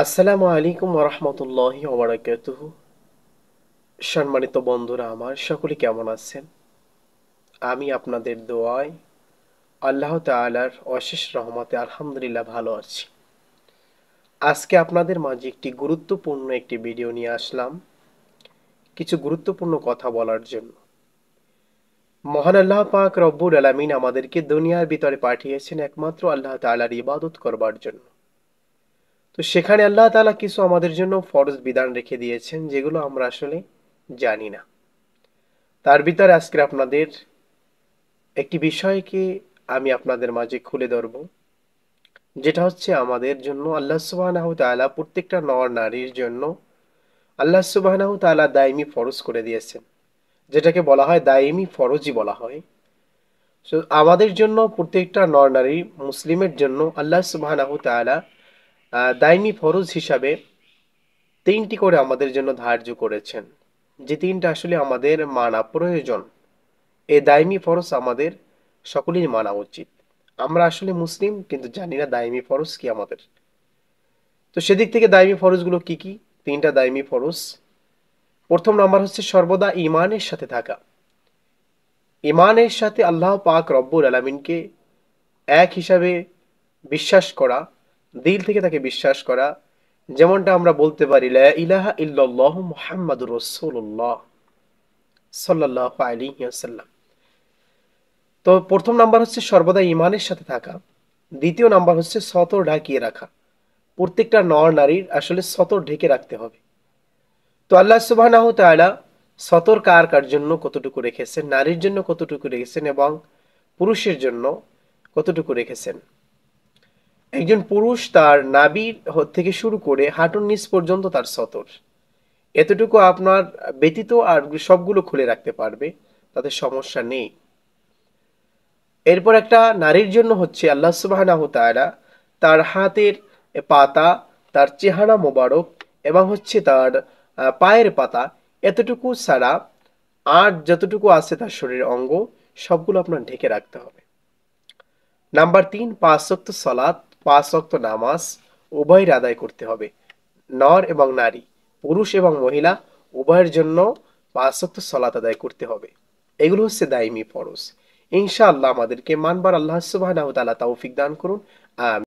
আসসালামু আলাইকুম ওরহমতুল্লাহি ওবারাকাতুহু। সম্মানিত বন্ধুরা আমার সকলে কেমন আছেন? আমি আপনাদের দোয়ায় আল্লাহ তাআলার অশেষ রহমতে আলহামদুলিল্লাহ ভালো আছি। আজকে আপনাদের মাঝে একটি ভিডিও নিয়ে আসলাম কিছু গুরুত্বপূর্ণ কথা বলার জন্য। মহান আল্লাহ পাক রব্বুল আলামিন আমাদেরকে দুনিয়ার ভিতরে পাঠিয়েছেন একমাত্র আল্লাহ তাআলার ইবাদত করবার জন্য। তো সেখানে আল্লাহ তাআলা কিছু আমাদের জন্য ফরজ বিধান রেখে দিয়েছেন যেগুলো আমরা আসলে জানি না। তার ভিতরে আজকে আপনাদের একটি বিষয়কে আমি আপনাদের মাঝে খুলে ধরব, যেটা হচ্ছে আমাদের জন্য আল্লাহ সুবহানাহু ওয়া তাআলা প্রত্যেকটা নর নারীর জন্য আল্লাহ সুবহানাহু ওয়া তাআলা দায়মি ফরজ করে দিয়েছেন, যেটাকে বলা হয় দায়মি ফরজই বলা হয়। তো আমাদের জন্য প্রত্যেকটা নর নারী মুসলিমের জন্য আল্লাহ সুবহানাহু ওয়া তাআলা দায়মি ফরজ হিসাবে তিনটি করে আমাদের জন্য ধার্য করেছেন, যে তিনটা আসলে আমাদের মানা প্রয়োজন। এই দায়মি ফরজ আমাদের সকলেরই মানা উচিত। আমরা আসলে মুসলিম কিন্তু জানি না দায়মি ফরজ কি আমাদের। তো সেদিক থেকে দায়মি ফরজগুলো কি কি? তিনটা দায়মি ফরজ। প্রথম নাম্বার হচ্ছে সর্বদা ইমানের সাথে থাকা। ইমানের সাথে আল্লাহ পাক রব্বুল আলামিনকে এক হিসাবে বিশ্বাস করা, দিল থেকে তাকে বিশ্বাস করা। যেমনটা আমরা বলতে পারি লা ইলাহা ইল্লাল্লাহ মুহাম্মাদুর রাসূলুল্লাহ সাল্লাল্লাহু আলাইহি ওয়াসাল্লাম। তো প্রথম নাম্বার হচ্ছে সর্বদা ইমানের সাথে থাকা। দ্বিতীয় নাম্বার হচ্ছে সতর ঢাকিয়ে রাখা। প্রত্যেকটা নর নারীর আসলে সতর ঢেকে রাখতে হবে। তো আল্লাহ সুবহানাহু তাআলা সতর কার কার জন্য কতটুকু রেখেছেন, নারীর জন্য কতটুকু রেখেছেন এবং পুরুষের জন্য কতটুকু রেখেছেন। একজন পুরুষ তার নাভির থেকে শুরু করে হাঁটুর নিচ পর্যন্ত তার সতর, এতটুকু আপনার ব্যতীত আর সবগুলো খুলে রাখতে পারবে, তাতে সমস্যা নেই। এরপর একটা নারীর জন্য হচ্ছে আল্লাহ সুবহানাহু তাআলা তার হাতের পাতা, তার চেহারা মোবারক এবং হচ্ছে তার পায়ের পাতা, এতটুকু ছাড়া আর যতটুকু আছে তার শরীরের অঙ্গ সবগুলো আপনার ঢেকে রাখতে হবে। নাম্বার 3, 5 ওয়াক্ত সালাত, 5 ওয়াক্ত নামাজ উভয়ের আদায় করতে হবে। নর এবং নারী, পুরুষ এবং মহিলা উভয়ের জন্য 5 ওয়াক্ত সালাত আদায় করতে হবে। এগুলো হচ্ছে দায়মি ফরজ। ইনশাআল্লাহ আমাদেরকে মানবার আল্লাহ সুবহানাহু ওয়া তাআলা তৌফিক দান করুন। আমিন।